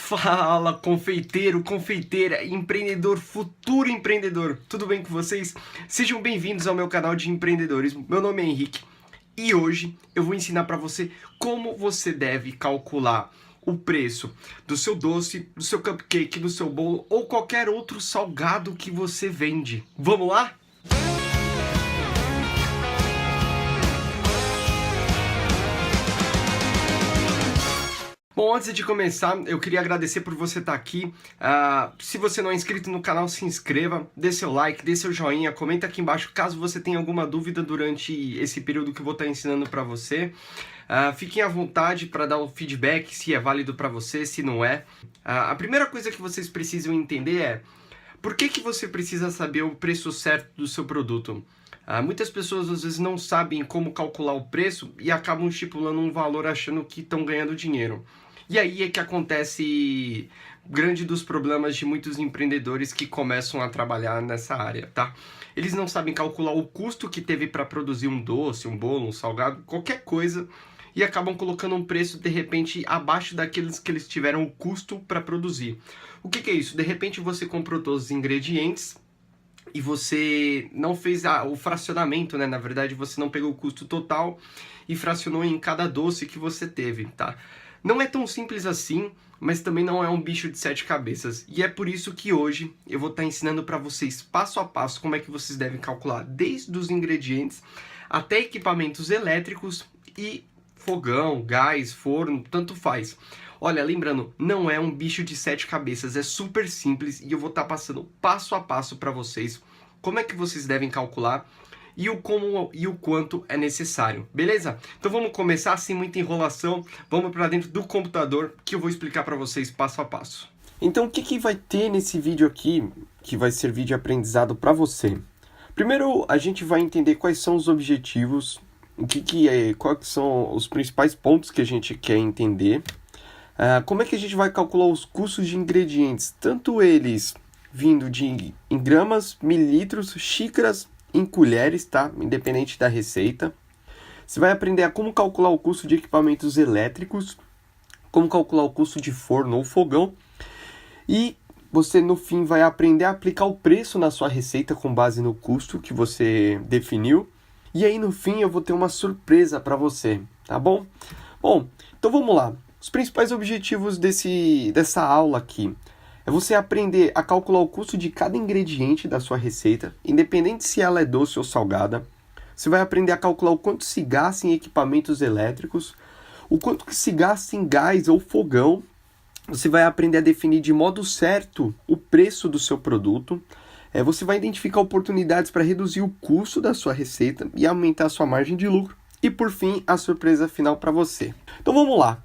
Fala, confeiteiro, confeiteira, empreendedor, futuro empreendedor, tudo bem com vocês? Sejam bem-vindos ao meu canal de empreendedorismo. Meu nome é Henrique e hoje eu vou ensinar para você como você deve calcular o preço do seu doce, do seu cupcake, do seu bolo ou qualquer outro salgado que você vende. Vamos lá? Bom, antes de começar, eu queria agradecer por você estar aqui. Se você não é inscrito no canal, se inscreva, dê seu like, dê seu joinha, comenta aqui embaixo caso você tenha alguma dúvida durante esse período que eu vou estar ensinando para você. Fiquem à vontade para dar o feedback, se é válido para você, se não é. A primeira coisa que vocês precisam entender é por que você precisa saber o preço certo do seu produto. Muitas pessoas às vezes não sabem como calcular o preço e acabam estipulando um valor achando que estão ganhando dinheiro. E aí é que acontece grande dos problemas de muitos empreendedores que começam a trabalhar nessa área, tá? Eles não sabem calcular o custo que teve para produzir um doce, um bolo, um salgado, qualquer coisa, e acabam colocando um preço de repente abaixo daqueles que eles tiveram o custo para produzir. O que é isso? De repente você comprou todos os ingredientes e você não fez o fracionamento, né? Na verdade, você não pegou o custo total e fracionou em cada doce que você teve, tá? Não é tão simples assim, mas também não é um bicho de 7 cabeças. E é por isso que hoje eu vou estar ensinando para vocês passo a passo como é que vocês devem calcular desde os ingredientes até equipamentos elétricos e fogão, gás, forno, tanto faz. Olha, lembrando, não é um bicho de 7 cabeças, é super simples e eu vou estar passando passo a passo para vocês como é que vocês devem calcular e o como e o quanto é necessário, beleza? Então vamos começar sem muita enrolação, vamos para dentro do computador que eu vou explicar para vocês passo a passo. Então o que vai ter nesse vídeo aqui, que vai servir de aprendizado para você? Primeiro a gente vai entender quais são os objetivos, quais são os principais pontos que a gente quer entender. Como é que a gente vai calcular os custos de ingredientes, tanto eles vindo em gramas, mililitros, xícaras, em colheres, tá? Independente da receita. Você vai aprender a como calcular o custo de equipamentos elétricos, como calcular o custo de forno ou fogão, e você no fim vai aprender a aplicar o preço na sua receita com base no custo que você definiu. E aí no fim eu vou ter uma surpresa para você, tá bom? Bom, então vamos lá. Os principais objetivos dessa aula aqui é você aprender a calcular o custo de cada ingrediente da sua receita, independente se ela é doce ou salgada. Você vai aprender a calcular o quanto se gasta em equipamentos elétricos, o quanto que se gasta em gás ou fogão. Você vai aprender a definir de modo certo o preço do seu produto. Você vai identificar oportunidades para reduzir o custo da sua receita e aumentar a sua margem de lucro. E por fim, a surpresa final para você. Então vamos lá.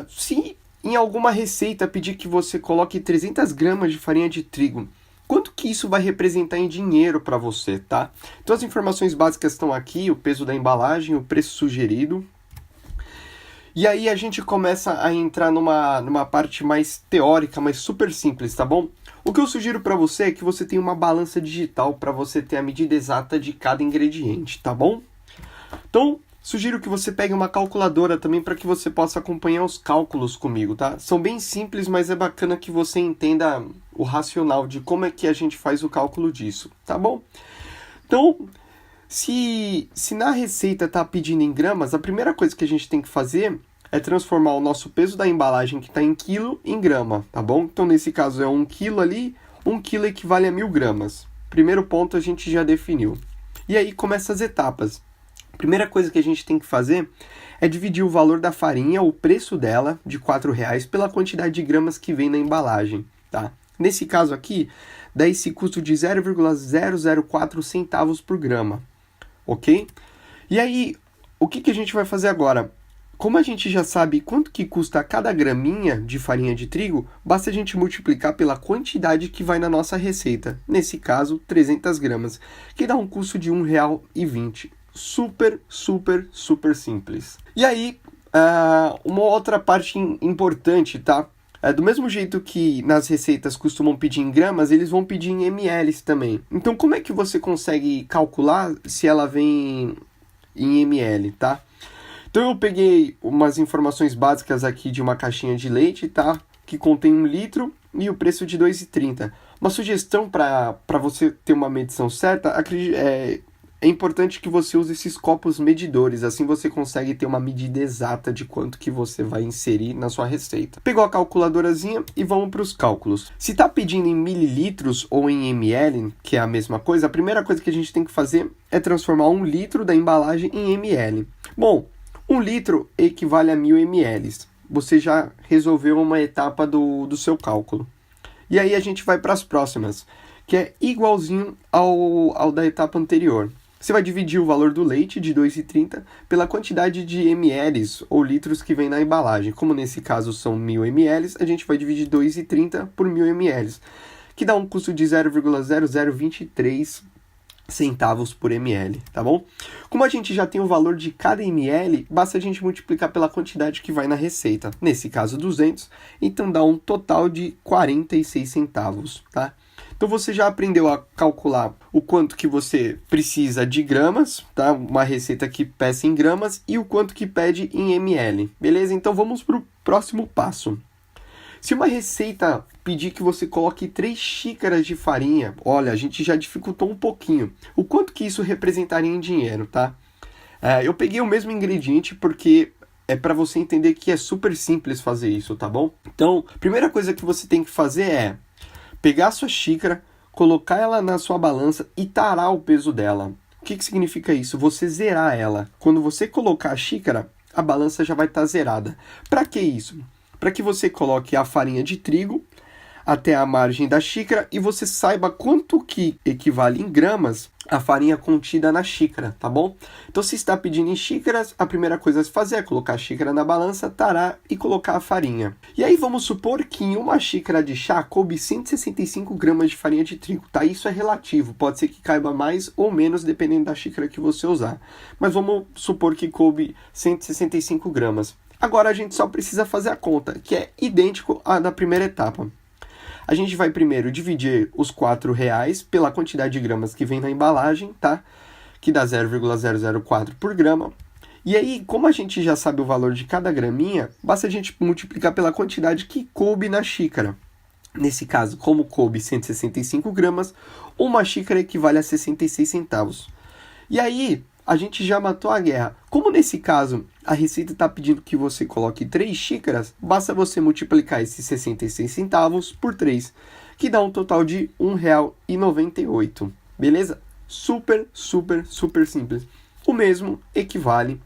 Se em alguma receita pedir que você coloque 300 gramas de farinha de trigo, quanto que isso vai representar em dinheiro para você, tá? Então as informações básicas estão aqui, o peso da embalagem, o preço sugerido. E aí a gente começa a entrar numa parte mais teórica, mas super simples, tá bom? O que eu sugiro para você é que você tenha uma balança digital para você ter a medida exata de cada ingrediente, tá bom? Então, sugiro que você pegue uma calculadora também para que você possa acompanhar os cálculos comigo, tá? São bem simples, mas é bacana que você entenda o racional de como é que a gente faz o cálculo disso, tá bom? Então, se na receita tá pedindo em gramas, a primeira coisa que a gente tem que fazer é transformar o nosso peso da embalagem que está em quilo em grama, tá bom? Então, nesse caso é 1 quilo ali, 1 quilo equivale a 1000 gramas. Primeiro ponto a gente já definiu. E aí começam as etapas. A primeira coisa que a gente tem que fazer é dividir o valor da farinha, o preço dela, de R$4, pela quantidade de gramas que vem na embalagem, tá? Nesse caso aqui, dá esse custo de 0,004 centavos por grama, ok? E aí, o que a gente vai fazer agora? Como a gente já sabe quanto que custa cada graminha de farinha de trigo, basta a gente multiplicar pela quantidade que vai na nossa receita. Nesse caso, 300 gramas, que dá um custo de R$1,20. Super, super, super simples. E aí, uma outra parte importante, tá? Do mesmo jeito que nas receitas costumam pedir em gramas, eles vão pedir em ml também. Então, como é que você consegue calcular se ela vem em ml, tá? Então, eu peguei umas informações básicas aqui de uma caixinha de leite, tá? que contém 1 litro e o preço de R$ 2,30. Uma sugestão para você ter uma medição certa, é importante que você use esses copos medidores, assim você consegue ter uma medida exata de quanto que você vai inserir na sua receita. Pegou a calculadorazinha e vamos para os cálculos. Se está pedindo em mililitros ou em ml, que é a mesma coisa, a primeira coisa que a gente tem que fazer é transformar 1 litro da embalagem em ml. Bom, 1 litro equivale a 1000 ml. Você já resolveu uma etapa do seu cálculo. E aí a gente vai para as próximas, que é igualzinho ao da etapa anterior. Você vai dividir o valor do leite de 2,30 pela quantidade de ml ou litros que vem na embalagem. Como nesse caso são 1000 ml, a gente vai dividir 2,30 por 1000 ml, que dá um custo de 0,0023 centavos por ml, tá bom? Como a gente já tem o valor de cada ml, basta a gente multiplicar pela quantidade que vai na receita. Nesse caso 200, então dá um total de 46 centavos, tá? Então você já aprendeu a calcular o quanto que você precisa de gramas, tá? Uma receita que peça em gramas e o quanto que pede em ml, beleza? Então vamos para o próximo passo. Se uma receita pedir que você coloque 3 xícaras de farinha, olha, a gente já dificultou um pouquinho. O quanto que isso representaria em dinheiro, tá? Eu peguei o mesmo ingrediente porque é para você entender que é super simples fazer isso, tá bom? Então, a primeira coisa que você tem que fazer é pegar a sua xícara, colocar ela na sua balança e tarar o peso dela. O que significa isso? Você zerar ela. Quando você colocar a xícara, a balança já vai estar zerada. Para que isso? Para que você coloque a farinha de trigo até a margem da xícara e você saiba quanto que equivale em gramas a farinha contida na xícara, tá bom? Então, se está pedindo em xícaras, a primeira coisa a se fazer é colocar a xícara na balança, tarar e colocar a farinha. E aí, vamos supor que em uma xícara de chá coube 165 gramas de farinha de trigo, tá? Isso é relativo, pode ser que caiba mais ou menos, dependendo da xícara que você usar. Mas vamos supor que coube 165 gramas. Agora, a gente só precisa fazer a conta, que é idêntico à da primeira etapa. A gente vai primeiro dividir os R$4 pela quantidade de gramas que vem na embalagem, tá? Que dá 0,004 por grama. E aí, como a gente já sabe o valor de cada graminha, basta a gente multiplicar pela quantidade que coube na xícara. Nesse caso, como coube 165 gramas, uma xícara equivale a 66 centavos. E aí, a gente já matou a guerra. Como nesse caso, a receita está pedindo que você coloque 3 xícaras, basta você multiplicar esses 66 centavos por 3, que dá um total de R$1,98. Beleza? Super, super, super simples. O mesmo equivale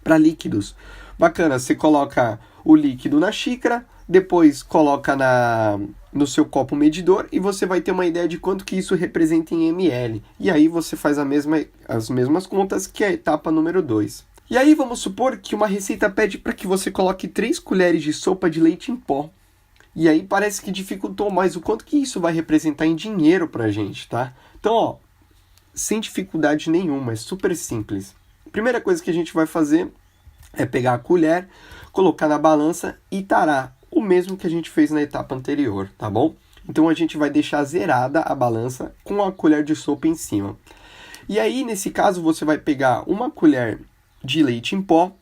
para líquidos. Bacana, você coloca o líquido na xícara, depois coloca no seu copo medidor e você vai ter uma ideia de quanto que isso representa em ml. E aí você faz as mesmas contas que a etapa número 2. E aí vamos supor que uma receita pede para que você coloque 3 colheres de sopa de leite em pó. E aí parece que dificultou mais o quanto que isso vai representar em dinheiro para a gente, tá? Então, ó, sem dificuldade nenhuma, é super simples. Primeira coisa que a gente vai fazer é pegar a colher, colocar na balança e tarar, o mesmo que a gente fez na etapa anterior, tá bom? Então a gente vai deixar zerada a balança com a colher de sopa em cima. E aí, nesse caso, você vai pegar uma colher de leite em pó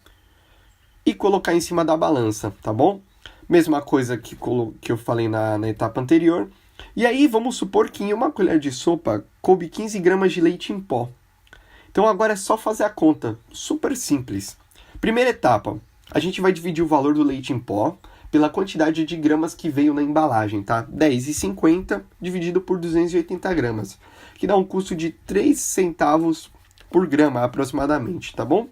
e colocar em cima da balança, tá bom? Mesma coisa que eu falei na etapa anterior. E aí, vamos supor que em uma colher de sopa coube 15 gramas de leite em pó. Então agora é só fazer a conta, super simples. Primeira etapa, a gente vai dividir o valor do leite em pó pela quantidade de gramas que veio na embalagem, tá? 10,50 dividido por 280 gramas, que dá um custo de 3 centavos por grama aproximadamente, tá bom?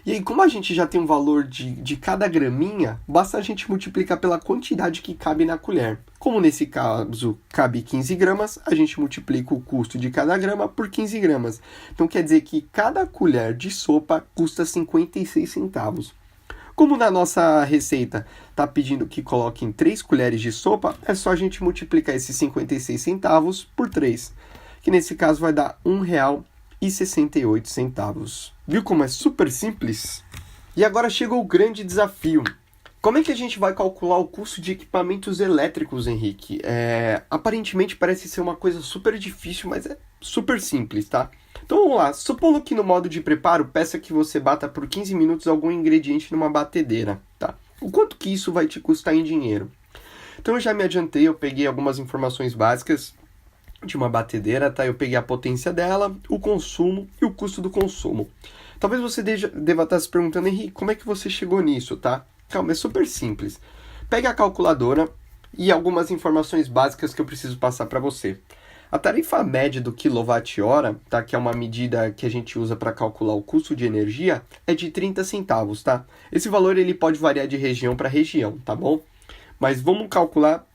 E aí, como a gente já tem um valor de cada graminha, basta a gente multiplicar pela quantidade que cabe na colher. Como nesse caso cabe 15 gramas, a gente multiplica o custo de cada grama por 15 gramas. Então quer dizer que cada colher de sopa custa 56 centavos. Como na nossa receita está pedindo que coloquem 3 colheres de sopa, é só a gente multiplicar esses 56 centavos por 3, que nesse caso vai dar R$1,68. Viu como é super simples? E agora chega o grande desafio. Como é que a gente vai calcular o custo de equipamentos elétricos, Henrique? Aparentemente parece ser uma coisa super difícil, mas é super simples, tá? Então vamos lá. Supondo que no modo de preparo, peça que você bata por 15 minutos algum ingrediente numa batedeira, tá? O quanto que isso vai te custar em dinheiro? Então eu já me adiantei, eu peguei algumas informações básicas de uma batedeira, tá? Eu peguei a potência dela, o consumo e o custo do consumo. Talvez você deva estar se perguntando, Henrique, como é que você chegou nisso, tá? Calma, é super simples. Pega a calculadora e algumas informações básicas que eu preciso passar para você. A tarifa média do quilowatt-hora, tá? Que é uma medida que a gente usa para calcular o custo de energia, é de 30 centavos, tá? Esse valor ele pode variar de região para região, tá bom? Mas vamos calcular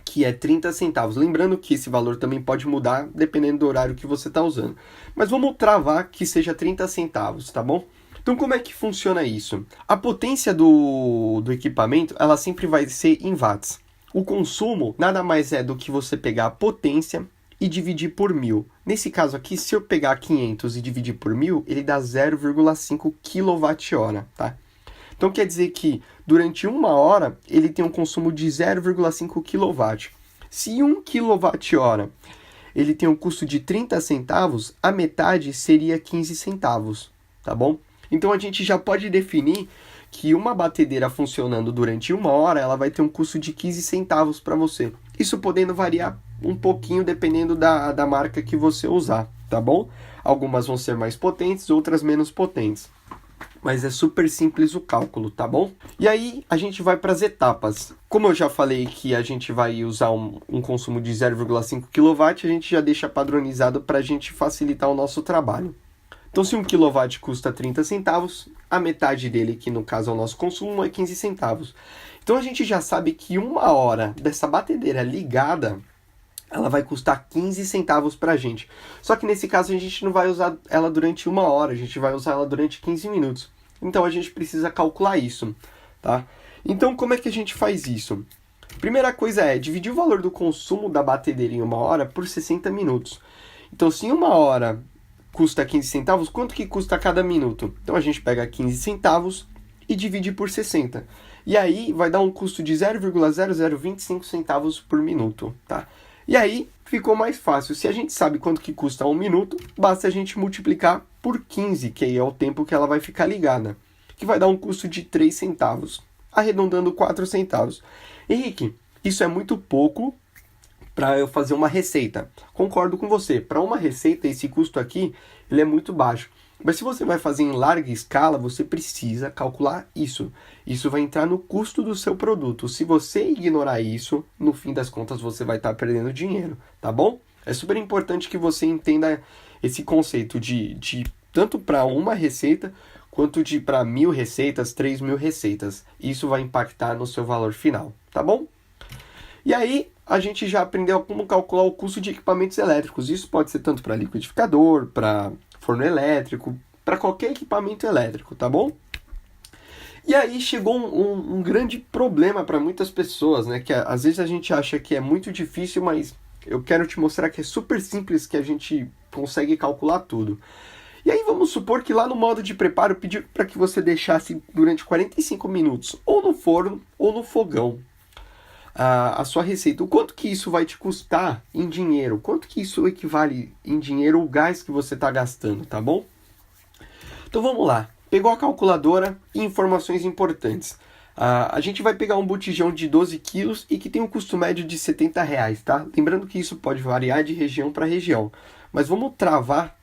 que é 30 centavos. Lembrando que esse valor também pode mudar dependendo do horário que você está usando. Mas vamos travar que seja 30 centavos, tá bom? Então como é que funciona isso? A potência do equipamento, ela sempre vai ser em watts. O consumo nada mais é do que você pegar a potência e dividir por 1000. Nesse caso aqui, se eu pegar 500 e dividir por 1000, ele dá 0,5 kWh, tá? Então quer dizer que durante 1 hora ele tem um consumo de 0,5 kW. Se 1 kWh ele tem um custo de 30 centavos, a metade seria 15 centavos, tá bom? Então a gente já pode definir que uma batedeira funcionando durante 1 hora, ela vai ter um custo de 15 centavos para você. Isso podendo variar um pouquinho dependendo da marca que você usar, tá bom? Algumas vão ser mais potentes, outras menos potentes. Mas é super simples o cálculo, tá bom? E aí a gente vai para as etapas. Como eu já falei que a gente vai usar um consumo de 0,5 kW, a gente já deixa padronizado para a gente facilitar o nosso trabalho. Então se 1 kW custa 30 centavos, a metade dele, que no caso é o nosso consumo, é 15 centavos. Então a gente já sabe que 1 hora dessa batedeira ligada, ela vai custar 15 centavos para a gente. Só que nesse caso a gente não vai usar ela durante 1 hora, a gente vai usar ela durante 15 minutos. Então a gente precisa calcular isso, tá? Então como é que a gente faz isso? Primeira coisa é dividir o valor do consumo da batedeira em 1 hora por 60 minutos. Então se em 1 hora custa 15 centavos, quanto que custa cada minuto? Então a gente pega 15 centavos e divide por 60. E aí vai dar um custo de 0,0025 centavos por minuto, tá? E aí ficou mais fácil. Se a gente sabe quanto que custa 1 minuto, basta a gente multiplicar por 15, que aí é o tempo que ela vai ficar ligada, que vai dar um custo de 3 centavos, arredondando 4 centavos. Henrique, isso é muito pouco para eu fazer uma receita. Concordo com você. Para uma receita, esse custo aqui ele é muito baixo. Mas se você vai fazer em larga escala, você precisa calcular isso. Isso vai entrar no custo do seu produto. Se você ignorar isso, no fim das contas você vai estar perdendo dinheiro, tá bom? É super importante que você entenda esse conceito de tanto para uma receita, quanto de para 1000 receitas, 3000 receitas. Isso vai impactar no seu valor final, tá bom? E aí, a gente já aprendeu como calcular o custo de equipamentos elétricos. Isso pode ser tanto para liquidificador, para forno elétrico, para qualquer equipamento elétrico, tá bom? E aí chegou um grande problema para muitas pessoas, né? Que às vezes a gente acha que é muito difícil, mas eu quero te mostrar que é super simples, que a gente consegue calcular tudo. E aí vamos supor que lá no modo de preparo pediu para que você deixasse durante 45 minutos, ou no forno ou no fogão, a sua receita. O quanto que isso vai te custar em dinheiro? Quanto que isso equivale em dinheiro o gás que você está gastando, tá bom? Então vamos lá. Pegou a calculadora e informações importantes. A gente vai pegar um botijão de 12 quilos e que tem um custo médio de R$70, tá? Lembrando que isso pode variar de região para região. Mas vamos travar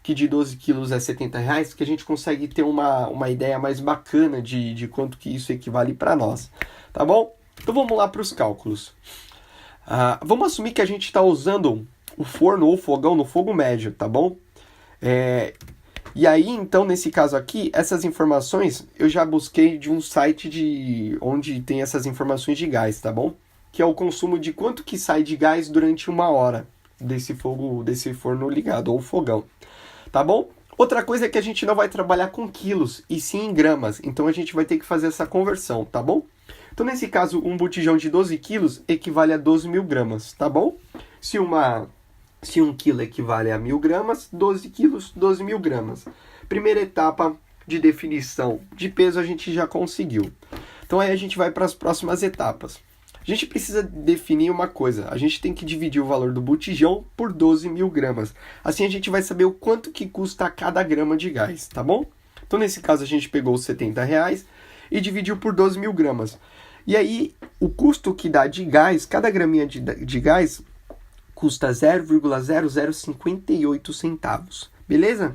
que de 12 quilos é R$70, que a gente consegue ter uma ideia mais bacana de quanto que isso equivale para nós, tá bom? Então vamos lá para os cálculos. Vamos assumir que a gente está usando o forno ou o fogão no fogo médio, tá bom? E aí, então, nesse caso aqui, essas informações eu já busquei de um site onde tem essas informações de gás, tá bom? Que é o consumo de quanto que sai de gás durante 1 hora desse forno ligado, ou fogão, tá bom? Outra coisa é que a gente não vai trabalhar com quilos, e sim em gramas. Então a gente vai ter que fazer essa conversão, tá bom? Então, nesse caso, um botijão de 12 quilos equivale a 12.000 gramas, tá bom? Se 1 quilo equivale a 1.000 gramas, 12 quilos, 12.000 gramas. Primeira etapa de definição de peso a gente já conseguiu. Então, aí a gente vai para as próximas etapas. A gente precisa definir uma coisa. A gente tem que dividir o valor do botijão por 12.000 gramas. Assim, a gente vai saber o quanto que custa cada grama de gás, tá bom? Então, nesse caso, a gente pegou os R$70 e dividiu por 12.000 gramas. E aí, o custo que dá de gás, cada graminha de gás, custa 0,0058 centavos, beleza?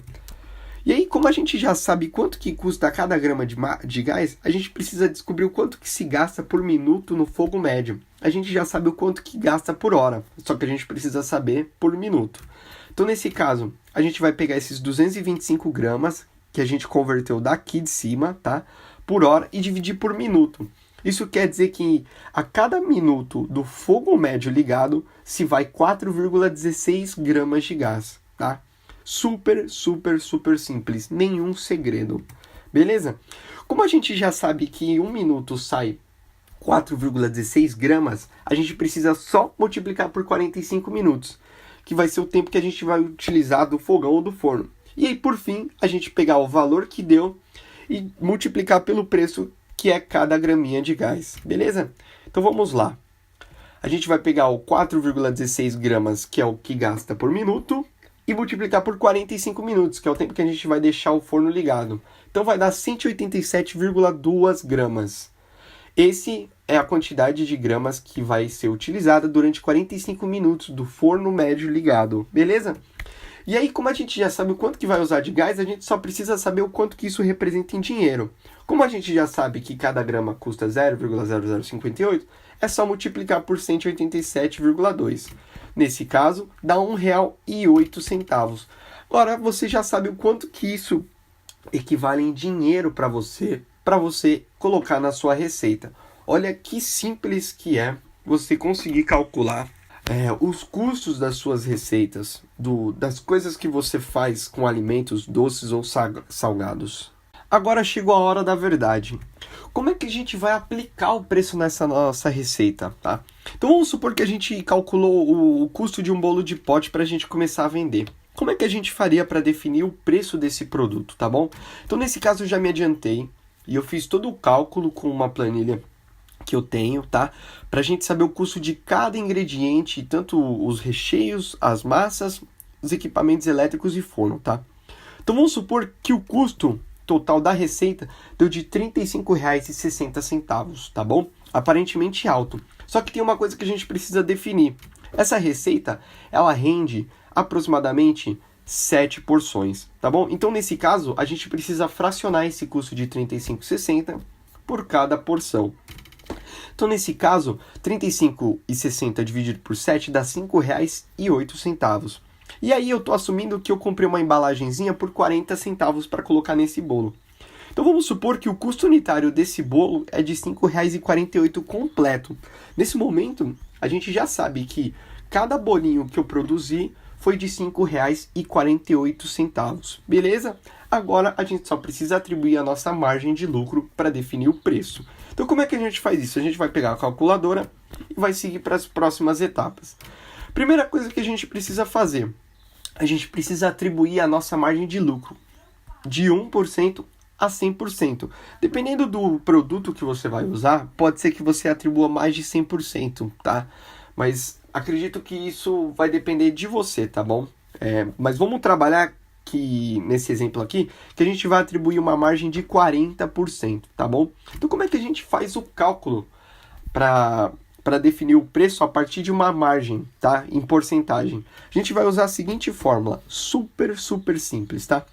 E aí, como a gente já sabe quanto que custa cada grama de gás, a gente precisa descobrir o quanto que se gasta por minuto no fogo médio. A gente já sabe o quanto que gasta por hora, só que a gente precisa saber por minuto. Então, nesse caso, a gente vai pegar esses 225 gramas, que a gente converteu daqui de cima, tá? Por hora, e dividir por minuto. Isso quer dizer que a cada minuto do fogo médio ligado, se vai 4,16 gramas de gás, tá? Super simples, nenhum segredo, beleza? Como a gente já sabe que em 1 minuto sai 4,16 gramas, a gente precisa só multiplicar por 45 minutos, que vai ser o tempo que a gente vai utilizar do fogão ou do forno. E aí, por fim, a gente pegar o valor que deu e multiplicar pelo preço que é cada graminha de gás, beleza? Então vamos lá. A gente vai pegar o 4,16 gramas, que é o que gasta por minuto, e multiplicar por 45 minutos, que é o tempo que a gente vai deixar o forno ligado. Então vai dar 187,2 gramas. Esse é a quantidade de gramas que vai ser utilizada durante 45 minutos do forno médio ligado, beleza? E aí, como a gente já sabe o quanto que vai usar de gás, a gente só precisa saber o quanto que isso representa em dinheiro. Como a gente já sabe que cada grama custa 0,0058, é só multiplicar por 187,2. Nesse caso, dá R$ 1,08. Agora, você já sabe o quanto que isso equivale em dinheiro para você colocar na sua receita. Olha que simples que é você conseguir calcular os custos das suas receitas, das coisas que você faz com alimentos doces ou salgados. Agora chegou a hora da verdade. Como é que a gente vai aplicar o preço nessa nossa receita, tá? Então vamos supor que a gente calculou o custo de um bolo de pote para a gente começar a vender. Como é que a gente faria para definir o preço desse produto, tá bom? Então nesse caso eu já me adiantei e eu fiz todo o cálculo com uma planilha que eu tenho, tá? Pra gente saber o custo de cada ingrediente, tanto os recheios, as massas, os equipamentos elétricos e forno, tá? Então vamos supor que o custo total da receita deu de R$ 35,60, tá bom? Aparentemente alto. Só que tem uma coisa que a gente precisa definir. Essa receita, ela rende aproximadamente 7 porções, tá bom? Então nesse caso, a gente precisa fracionar esse custo de R$ 35,60 por cada porção. Então, nesse caso, 35,60 dividido por 7 dá R$ 5,08. E aí eu estou assumindo que eu comprei uma embalagenzinha por 40 centavos para colocar nesse bolo. Então vamos supor que o custo unitário desse bolo é de R$ 5,48 completo. Nesse momento, a gente já sabe que cada bolinho que eu produzi foi de R$ 5,48, beleza? Agora a gente só precisa atribuir a nossa margem de lucro para definir o preço. Então como é que a gente faz isso? A gente vai pegar a calculadora e vai seguir para as próximas etapas. Primeira coisa que a gente precisa fazer, a gente precisa atribuir a nossa margem de lucro de 1% a 100%. Dependendo do produto que você vai usar, pode ser que você atribua mais de 100%, tá? Mas acredito que isso vai depender de você, tá bom? Mas vamos trabalhar que nesse exemplo aqui, que a gente vai atribuir uma margem de 40%, tá bom? Então como é que a gente faz o cálculo para definir o preço a partir de uma margem, tá? Em porcentagem. A gente vai usar a seguinte fórmula, super simples, tá?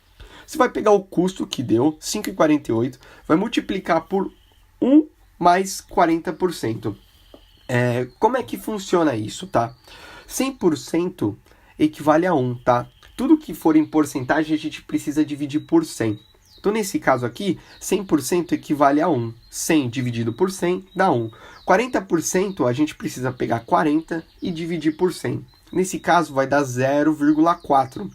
Você vai pegar o custo que deu, 5,48, vai multiplicar por 1 mais 40%. Como é que funciona isso, tá? 100% equivale a 1, tá? Tudo que for em porcentagem a gente precisa dividir por 100. Então, nesse caso aqui, 100% equivale a 1. 100 dividido por 100 dá 1. 40% a gente precisa pegar 40 e dividir por 100. Nesse caso, vai dar 0,4.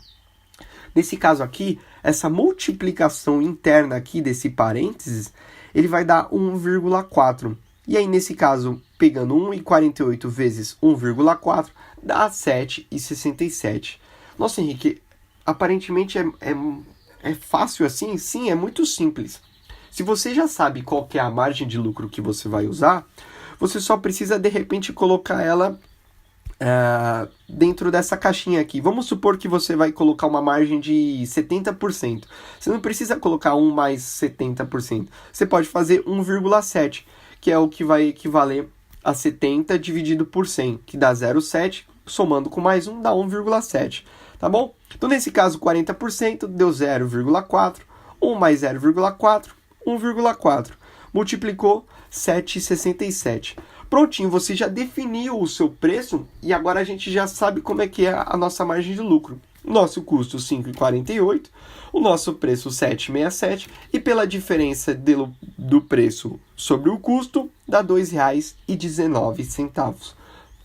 Nesse caso aqui, essa multiplicação interna aqui desse parênteses, ele vai dar 1,4. E aí, nesse caso, pegando 1,48 vezes 1,4, dá 7,67. Nossa, Henrique, aparentemente é fácil assim? Sim, é muito simples. Se você já sabe qual que é a margem de lucro que você vai usar, você só precisa, de repente, colocar ela dentro dessa caixinha aqui. Vamos supor que você vai colocar uma margem de 70%. Você não precisa colocar 1 mais 70%. Você pode fazer 1,7, que é o que vai equivaler a 70 dividido por 100, que dá 0,7, somando com mais 1 dá 1,7, tá bom? Então, nesse caso, 40% deu 0,4, 1 mais 0,4, 1,4. Multiplicou 7,67. Prontinho, você já definiu o seu preço e agora a gente já sabe como é que é a nossa margem de lucro. Nosso custo 5,48, o nosso preço 7,67 e pela diferença do preço sobre o custo dá R$ 2,19.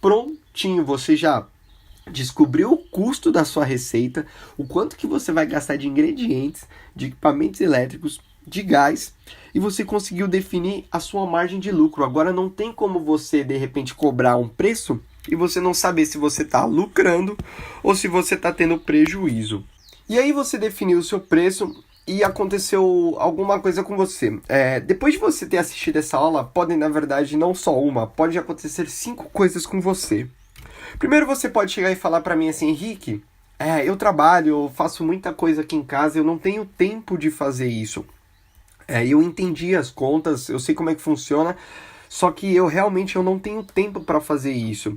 Prontinho, você já descobriu o custo da sua receita, o quanto que você vai gastar de ingredientes, de equipamentos elétricos, de gás, e você conseguiu definir a sua margem de lucro. Agora não tem como você de repente cobrar um preço e você não saber se você está lucrando ou se você está tendo prejuízo. E aí você definiu o seu preço e aconteceu alguma coisa com você. Depois de você ter assistido essa aula, podem, na verdade, não só uma, pode acontecer 5 coisas com você. Primeiro você pode chegar e falar para mim assim, Henrique, eu trabalho, eu faço muita coisa aqui em casa, eu não tenho tempo de fazer isso. Eu entendi as contas, eu sei como é que funciona, só que eu não tenho tempo para fazer isso.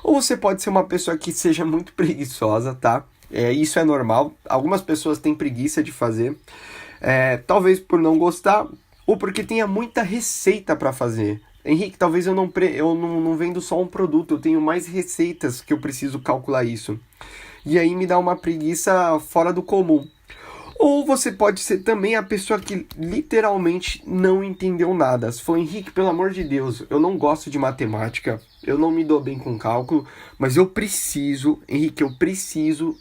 Ou você pode ser uma pessoa que seja muito preguiçosa, tá? Isso é normal, algumas pessoas têm preguiça de fazer, talvez por não gostar, ou porque tenha muita receita para fazer. Henrique, talvez eu não vendo só um produto, eu tenho mais receitas que eu preciso calcular isso. E aí me dá uma preguiça fora do comum. Ou você pode ser também a pessoa que literalmente não entendeu nada. Você falou, Henrique, pelo amor de Deus, eu não gosto de matemática, eu não me dou bem com cálculo, mas eu preciso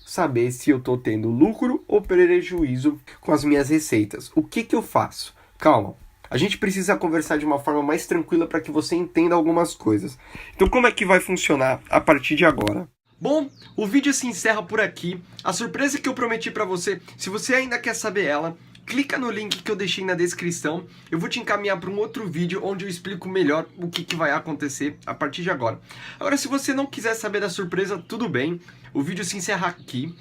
saber se eu estou tendo lucro ou prejuízo com as minhas receitas. O que eu faço? Calma, a gente precisa conversar de uma forma mais tranquila para que você entenda algumas coisas. Então, como é que vai funcionar a partir de agora? Bom, o vídeo se encerra por aqui. A surpresa que eu prometi pra você, se você ainda quer saber ela, clica no link que eu deixei na descrição. Eu vou te encaminhar para um outro vídeo onde eu explico melhor o que vai acontecer a partir de agora. Agora, se você não quiser saber da surpresa, tudo bem. O vídeo se encerra aqui.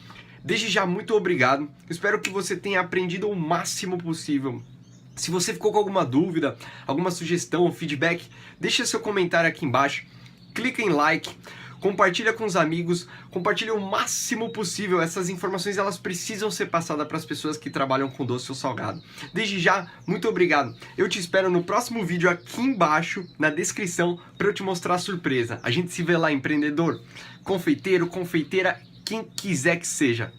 Desde já, muito obrigado. Espero que você tenha aprendido o máximo possível. Se você ficou com alguma dúvida, alguma sugestão ou feedback, deixa seu comentário aqui embaixo. Clica em like. Compartilha com os amigos, compartilha o máximo possível. Essas informações elas precisam ser passadas para as pessoas que trabalham com doce ou salgado. Desde já, muito obrigado. Eu te espero no próximo vídeo aqui embaixo, na descrição, para eu te mostrar a surpresa. A gente se vê lá, empreendedor, confeiteiro, confeiteira, quem quiser que seja.